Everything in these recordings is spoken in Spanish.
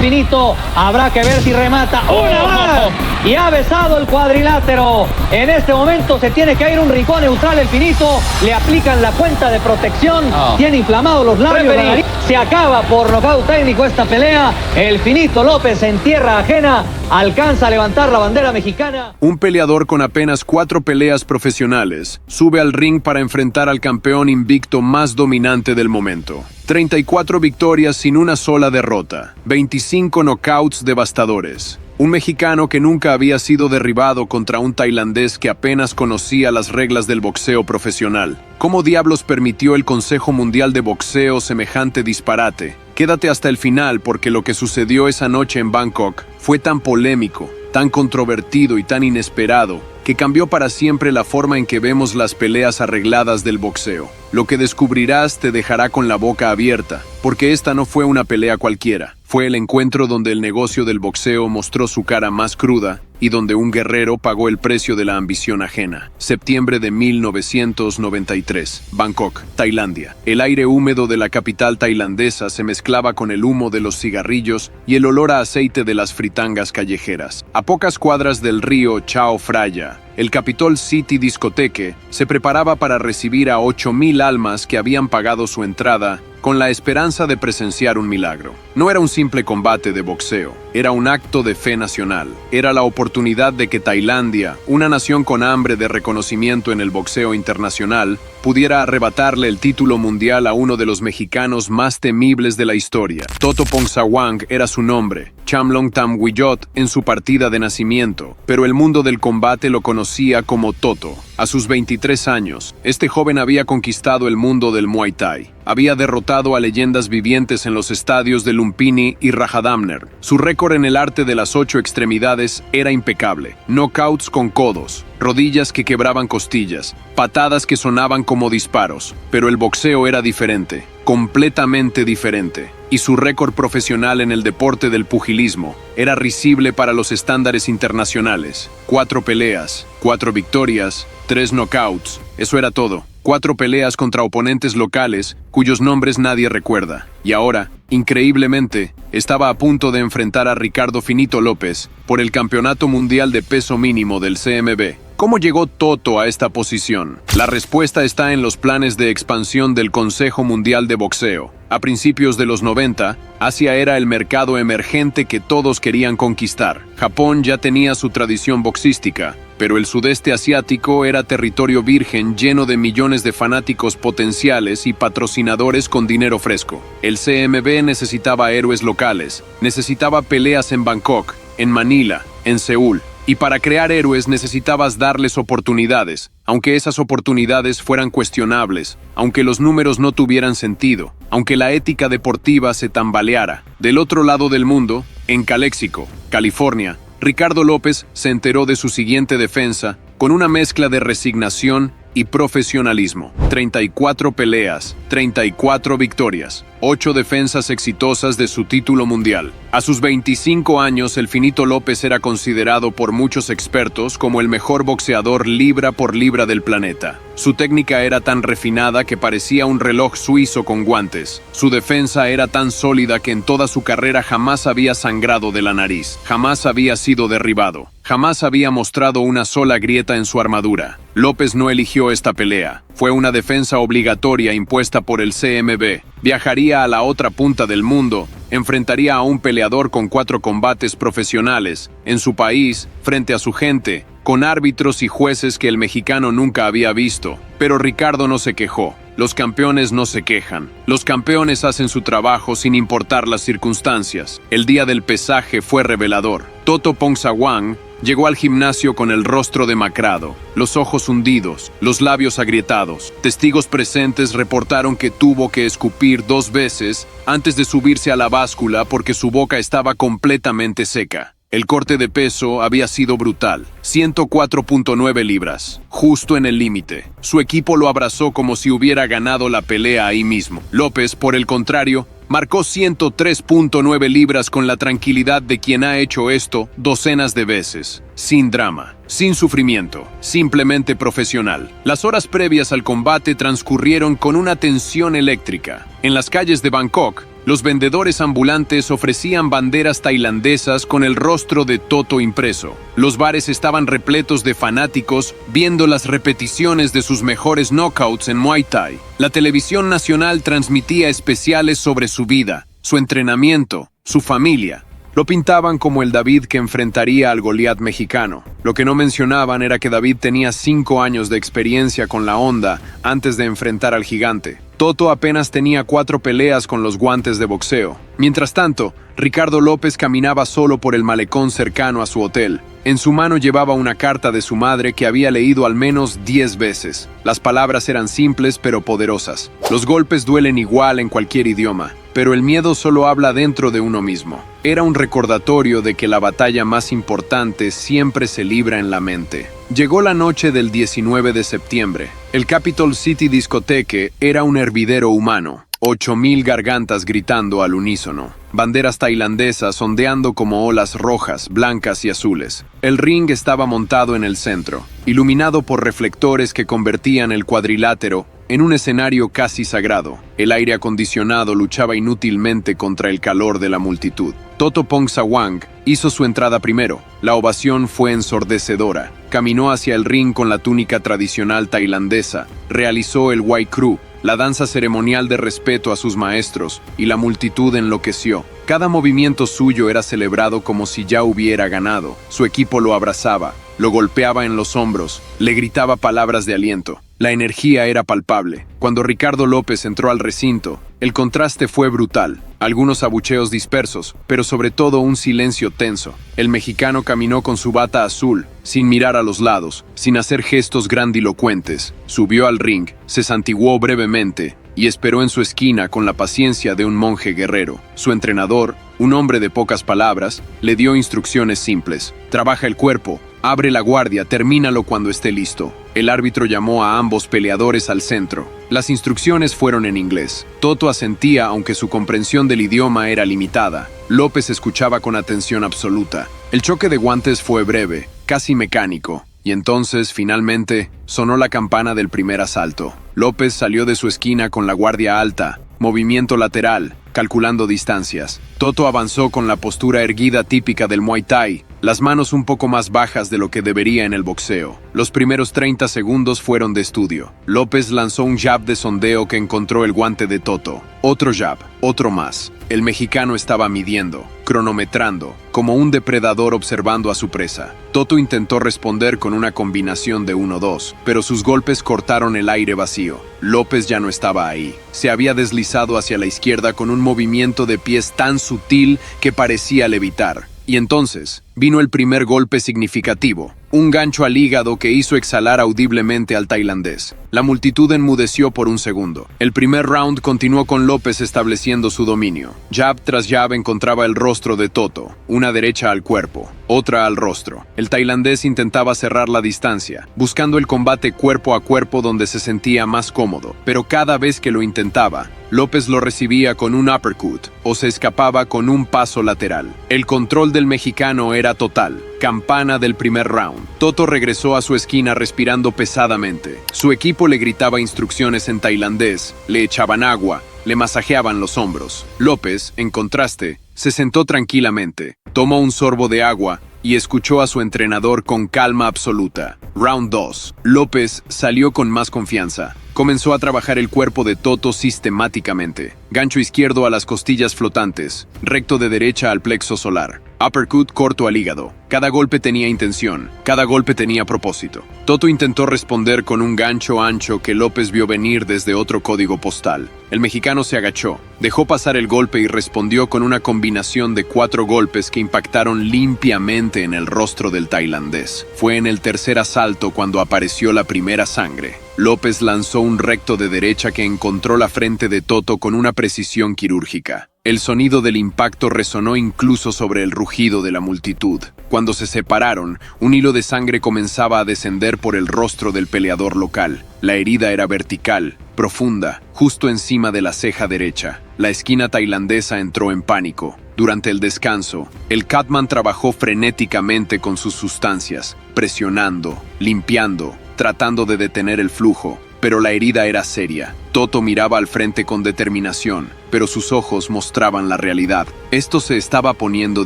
Finito. Habrá que ver si remata. ¡Una más! Y ha besado el cuadrilátero. En este momento se tiene que ir un rincón neutral el Finito. Le aplican la cuenta de protección. Tiene inflamados los labios. La nariz. Se acaba por nocaut técnico esta pelea. El Finito López en tierra ajena alcanza a levantar la bandera mexicana. Un peleador con apenas 4 peleas profesionales sube al ring para enfrentar al campeón invicto más dominante del momento. 34 victorias sin una sola derrota, 25 knockouts devastadores. Un mexicano que nunca había sido derribado contra un tailandés que apenas conocía las reglas del boxeo profesional. ¿Cómo diablos permitió el Consejo Mundial de Boxeo semejante disparate? Quédate hasta el final porque lo que sucedió esa noche en Bangkok fue tan polémico, tan controvertido y tan inesperado que cambió para siempre la forma en que vemos las peleas arregladas del boxeo. Lo que descubrirás te dejará con la boca abierta, porque esta no fue una pelea cualquiera. Fue el encuentro donde el negocio del boxeo mostró su cara más cruda y donde un guerrero pagó el precio de la ambición ajena. Septiembre de 1993, Bangkok, Tailandia. El aire húmedo de la capital tailandesa se mezclaba con el humo de los cigarrillos y el olor a aceite de las fritangas callejeras. A pocas cuadras del río Chao Phraya, el Capitol City Discoteque se preparaba para recibir a 8,000 almas que habían pagado su entrada con la esperanza de presenciar un milagro. No era un simple combate de boxeo, era un acto de fe nacional. Era la oportunidad de que Tailandia, una nación con hambre de reconocimiento en el boxeo internacional, pudiera arrebatarle el título mundial a uno de los mexicanos más temibles de la historia. Toto Pongsawang era su nombre, Chamlong Tamwiyot en su partida de nacimiento, pero el mundo del combate lo conocía como Toto. A sus 23 años, este joven había conquistado el mundo del Muay Thai. Había derrotado a leyendas vivientes en los estadios de Lumpini y Rajadamner. Su récord en el arte de las 8 extremidades era impecable. Knockouts con codos, rodillas que quebraban costillas, patadas que sonaban como disparos. Pero el boxeo era diferente, completamente diferente. Y su récord profesional en el deporte del pugilismo era risible para los estándares internacionales. 4 peleas, 4 victorias, 3 knockouts. Eso era todo. 4 peleas contra oponentes locales cuyos nombres nadie recuerda. Y ahora, increíblemente, estaba a punto de enfrentar a Ricardo Finito López por el Campeonato Mundial de Peso Mínimo del CMB. ¿Cómo llegó Toto a esta posición? La respuesta está en los planes de expansión del Consejo Mundial de Boxeo. A principios de los 90, Asia era el mercado emergente que todos querían conquistar. Japón ya tenía su tradición boxística, pero el sudeste asiático era territorio virgen lleno de millones de fanáticos potenciales y patrocinadores con dinero fresco. El CMB necesitaba héroes locales, necesitaba peleas en Bangkok, en Manila, en Seúl. Y para crear héroes necesitabas darles oportunidades, aunque esas oportunidades fueran cuestionables, aunque los números no tuvieran sentido, aunque la ética deportiva se tambaleara. Del otro lado del mundo, en Calexico, California, Ricardo López se enteró de su siguiente defensa con una mezcla de resignación y profesionalismo. 34 peleas, 34 victorias, 8 defensas exitosas de su título mundial. A sus 25 años, el Finito López era considerado por muchos expertos como el mejor boxeador libra por libra del planeta. Su técnica era tan refinada que parecía un reloj suizo con guantes. Su defensa era tan sólida que en toda su carrera jamás había sangrado de la nariz, jamás había sido derribado, jamás había mostrado una sola grieta en su armadura. López no eligió esta pelea. Fue una defensa obligatoria impuesta por el CMB. Viajaría a la otra punta del mundo, enfrentaría a un peleador con 4 combates profesionales, en su país, frente a su gente, con árbitros y jueces que el mexicano nunca había visto. Pero Ricardo no se quejó. Los campeones no se quejan. Los campeones hacen su trabajo sin importar las circunstancias. El día del pesaje fue revelador. Toto Pongsawang llegó al gimnasio con el rostro demacrado, los ojos hundidos, los labios agrietados. Testigos presentes reportaron que tuvo que escupir 2 veces antes de subirse a la báscula porque su boca estaba completamente seca. El corte de peso había sido brutal, 104.9 libras, justo en el límite. Su equipo lo abrazó como si hubiera ganado la pelea ahí mismo. López, por el contrario, marcó 103.9 libras con la tranquilidad de quien ha hecho esto docenas de veces, sin drama, sin sufrimiento, simplemente profesional. Las horas previas al combate transcurrieron con una tensión eléctrica. En las calles de Bangkok, Los vendedores ambulantes ofrecían banderas tailandesas con el rostro de Toto impreso. Los bares estaban repletos de fanáticos viendo las repeticiones de sus mejores knockouts en Muay Thai. La televisión nacional transmitía especiales sobre su vida, su entrenamiento, su familia. Lo pintaban como el David que enfrentaría al Goliat mexicano. Lo que no mencionaban era que David tenía 5 años de experiencia con la onda antes de enfrentar al gigante. Toto apenas tenía 4 peleas con los guantes de boxeo. Mientras tanto, Ricardo López caminaba solo por el malecón cercano a su hotel. En su mano llevaba una carta de su madre que había leído al menos 10 veces. Las palabras eran simples pero poderosas. Los golpes duelen igual en cualquier idioma, pero el miedo solo habla dentro de uno mismo. Era un recordatorio de que la batalla más importante siempre se libra en la mente. Llegó la noche del 19 de septiembre. El Capitol City Discoteque era un hervidero humano. 8,000 gargantas gritando al unísono. Banderas tailandesas ondeando como olas rojas, blancas y azules. El ring estaba montado en el centro, iluminado por reflectores que convertían el cuadrilátero en un escenario casi sagrado. El aire acondicionado luchaba inútilmente contra el calor de la multitud. Toto Pongsaguang hizo su entrada primero. La ovación fue ensordecedora. Caminó hacia el ring con la túnica tradicional tailandesa. Realizó el Wai Kru, la danza ceremonial de respeto a sus maestros, y la multitud enloqueció. Cada movimiento suyo era celebrado como si ya hubiera ganado. Su equipo lo abrazaba, lo golpeaba en los hombros, le gritaba palabras de aliento. La energía era palpable. Cuando Ricardo López entró al recinto, el contraste fue brutal. Algunos abucheos dispersos, pero sobre todo un silencio tenso. El mexicano caminó con su bata azul, sin mirar a los lados, sin hacer gestos grandilocuentes. Subió al ring, se santiguó brevemente y esperó en su esquina con la paciencia de un monje guerrero. Su entrenador, un hombre de pocas palabras, le dio instrucciones simples. Trabaja el cuerpo, abre la guardia, termínalo cuando esté listo. El árbitro llamó a ambos peleadores al centro. Las instrucciones fueron en inglés. Toto asentía aunque su comprensión del idioma era limitada. López escuchaba con atención absoluta. El choque de guantes fue breve, casi mecánico. Y entonces, finalmente, sonó la campana del primer asalto. López salió de su esquina con la guardia alta, movimiento lateral, calculando distancias. Toto avanzó con la postura erguida típica del Muay Thai, las manos un poco más bajas de lo que debería en el boxeo. Los primeros 30 segundos fueron de estudio. López lanzó un jab de sondeo que encontró el guante de Toto. Otro jab, otro más. El mexicano estaba midiendo, cronometrando, como un depredador observando a su presa. Toto intentó responder con una combinación de 1-2, pero sus golpes cortaron el aire vacío. López ya no estaba ahí. Se había deslizado hacia la izquierda con un movimiento de pies tan sutil que parecía levitar. Y entonces vino el primer golpe significativo, un gancho al hígado que hizo exhalar audiblemente al tailandés. La multitud enmudeció por un segundo. El primer round continuó con López estableciendo su dominio. Jab tras jab encontraba el rostro de Toto, una derecha al cuerpo, otra al rostro. El tailandés intentaba cerrar la distancia, buscando el combate cuerpo a cuerpo donde se sentía más cómodo, pero cada vez que lo intentaba, López lo recibía con un uppercut o se escapaba con un paso lateral. El control del mexicano era total. Campana del primer round. Toto regresó a su esquina respirando pesadamente. Su equipo le gritaba instrucciones en tailandés, le echaban agua, le masajeaban los hombros. López, en contraste, se sentó tranquilamente, tomó un sorbo de agua y escuchó a su entrenador con calma absoluta. Round 2. López salió con más confianza. Comenzó a trabajar el cuerpo de Toto sistemáticamente. Gancho izquierdo a las costillas flotantes, recto de derecha al plexo solar. Uppercut corto al hígado. Cada golpe tenía intención, cada golpe tenía propósito. Toto intentó responder con un gancho ancho que López vio venir desde otro código postal. El mexicano se agachó, dejó pasar el golpe y respondió con una combinación de 4 golpes que impactaron limpiamente en el rostro del tailandés. Fue en el tercer asalto cuando apareció la primera sangre. López lanzó un recto de derecha que encontró la frente de Toto con una precisión quirúrgica. El sonido del impacto resonó incluso sobre el rugido de la multitud. Cuando se separaron, un hilo de sangre comenzaba a descender por el rostro del peleador local. La herida era vertical, profunda, justo encima de la ceja derecha. La esquina tailandesa entró en pánico. Durante el descanso, el Catman trabajó frenéticamente con sus sustancias, presionando, limpiando, tratando de detener el flujo. pero la herida era seria. Toto miraba al frente con determinación, pero sus ojos mostraban la realidad. Esto se estaba poniendo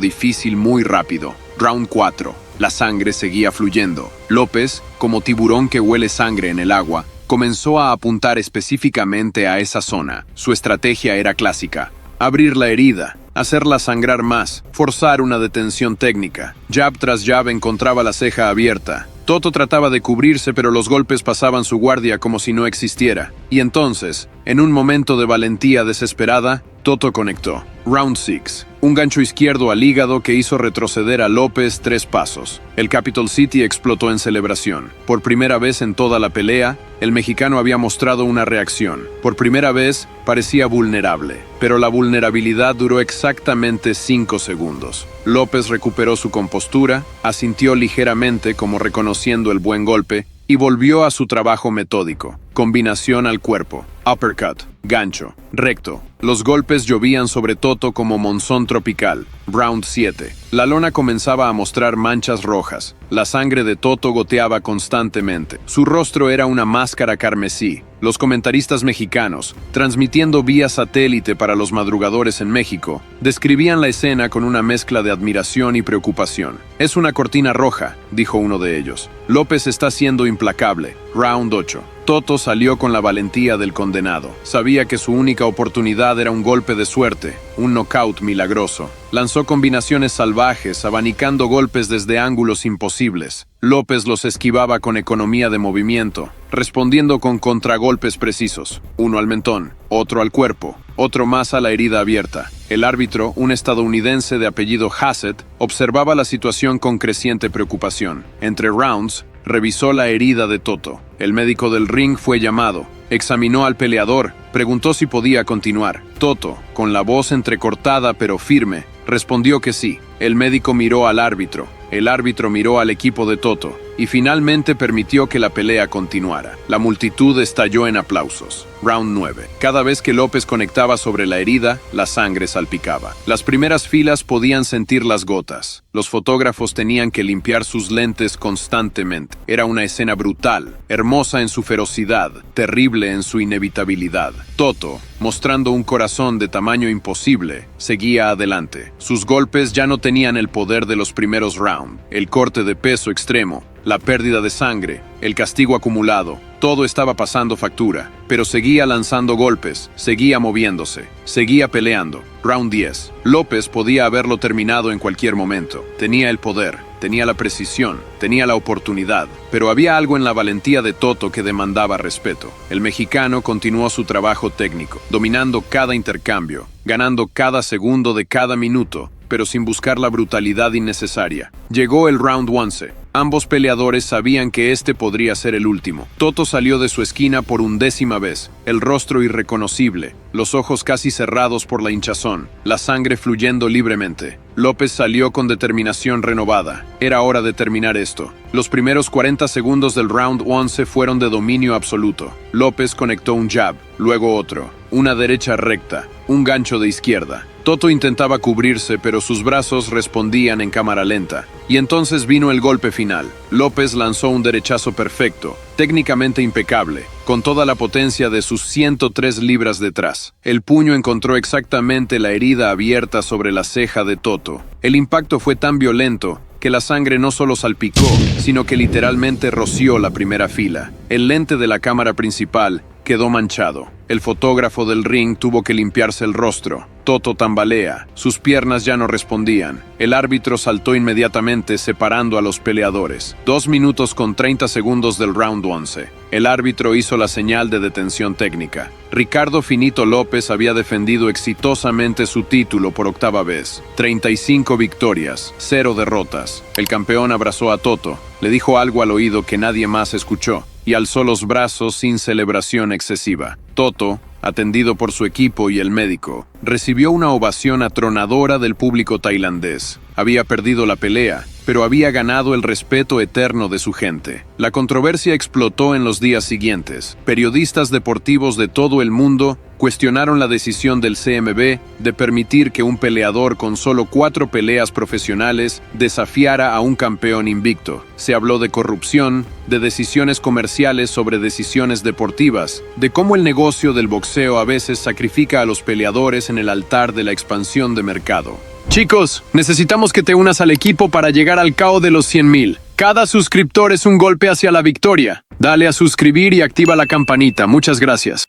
difícil muy rápido. Round 4. La sangre seguía fluyendo. López, como tiburón que huele sangre en el agua, comenzó a apuntar específicamente a esa zona. Su estrategia era clásica: abrir la herida, hacerla sangrar más, forzar una detención técnica. Jab tras jab encontraba la ceja abierta. Toto trataba de cubrirse, pero los golpes pasaban su guardia como si no existiera. Y entonces, en un momento de valentía desesperada, Toto conectó. Round 6. Un gancho izquierdo al hígado que hizo retroceder a López 3 pasos. El Capitol City explotó en celebración. Por primera vez en toda la pelea, el mexicano había mostrado una reacción. Por primera vez, parecía vulnerable. Pero la vulnerabilidad duró exactamente 5 segundos. López recuperó su compostura, asintió ligeramente como reconociendo el buen golpe, y volvió a su trabajo metódico. Combinación al cuerpo, uppercut, gancho, recto. Los golpes llovían sobre Toto como monzón tropical. Round 7. La lona comenzaba a mostrar manchas rojas. La sangre de Toto goteaba constantemente. Su rostro era una máscara carmesí. Los comentaristas mexicanos, transmitiendo vía satélite para los madrugadores en México, describían la escena con una mezcla de admiración y preocupación. «Es una cortina roja», dijo uno de ellos. «López está siendo implacable». Round 8. Toto salió con la valentía del condenado. Sabía que su única oportunidad era un golpe de suerte, un knockout milagroso. Lanzó combinaciones salvajes, abanicando golpes desde ángulos imposibles. López los esquivaba con economía de movimiento, respondiendo con contragolpes precisos. Uno al mentón, otro al cuerpo, otro más a la herida abierta. El árbitro, un estadounidense de apellido Hassett, observaba la situación con creciente preocupación. Entre rounds, revisó la herida de Toto. El médico del ring fue llamado. Examinó al peleador, preguntó si podía continuar. Toto, con la voz entrecortada pero firme, respondió que sí. El médico miró al árbitro. El árbitro miró al equipo de Toto y finalmente permitió que la pelea continuara. La multitud estalló en aplausos. Round 9. Cada vez que López conectaba sobre la herida, la sangre salpicaba. Las primeras filas podían sentir las gotas. Los fotógrafos tenían que limpiar sus lentes constantemente. Era una escena brutal, hermosa en su ferocidad, terrible en su inevitabilidad. Toto, mostrando un corazón de tamaño imposible, seguía adelante. Sus golpes ya no tenían el poder de los primeros rounds. El corte de peso extremo, la pérdida de sangre, el castigo acumulado, todo estaba pasando factura, pero seguía lanzando golpes, seguía moviéndose, seguía peleando. Round 10. López podía haberlo terminado en cualquier momento. Tenía el poder, tenía la precisión, tenía la oportunidad, pero había algo en la valentía de Toto que demandaba respeto. El mexicano continuó su trabajo técnico, dominando cada intercambio, ganando cada segundo de cada minuto, pero sin buscar la brutalidad innecesaria. Llegó el round 11. Ambos peleadores sabían que este podría ser el último. Toto salió de su esquina por 11ª vez, el rostro irreconocible, los ojos casi cerrados por la hinchazón, la sangre fluyendo libremente. López salió con determinación renovada. Era hora de terminar esto. Los primeros 40 segundos del round 11 fueron de dominio absoluto. López conectó un jab, luego otro, una derecha recta, un gancho de izquierda. Toto intentaba cubrirse, pero sus brazos respondían en cámara lenta. Y entonces vino el golpe final. López lanzó un derechazo perfecto, técnicamente impecable, con toda la potencia de sus 103 libras detrás. El puño encontró exactamente la herida abierta sobre la ceja de Toto. El impacto fue tan violento que la sangre no solo salpicó, sino que literalmente roció la primera fila. El lente de la cámara principal quedó manchado. El fotógrafo del ring tuvo que limpiarse el rostro. Toto tambalea. Sus piernas ya no respondían. El árbitro saltó inmediatamente separando a los peleadores. 2 minutos con 30 segundos del round 11. El árbitro hizo la señal de detención técnica. Ricardo Finito López había defendido exitosamente su título por 8ª vez. 35 victorias, 0 derrotas. El campeón abrazó a Toto, le dijo algo al oído que nadie más escuchó y alzó los brazos sin celebración excesiva. Toto, atendido por su equipo y el médico, recibió una ovación atronadora del público tailandés. Había perdido la pelea, pero había ganado el respeto eterno de su gente. La controversia explotó en los días siguientes. Periodistas deportivos de todo el mundo cuestionaron la decisión del CMB de permitir que un peleador con solo 4 peleas profesionales desafiara a un campeón invicto. Se habló de corrupción, de decisiones comerciales sobre decisiones deportivas, de cómo el negocio del boxeo a veces sacrifica a los peleadores en el altar de la expansión de mercado. Chicos, necesitamos que te unas al equipo para llegar al KO de los 100,000. Cada suscriptor es un golpe hacia la victoria. Dale a suscribir y activa la campanita. Muchas gracias.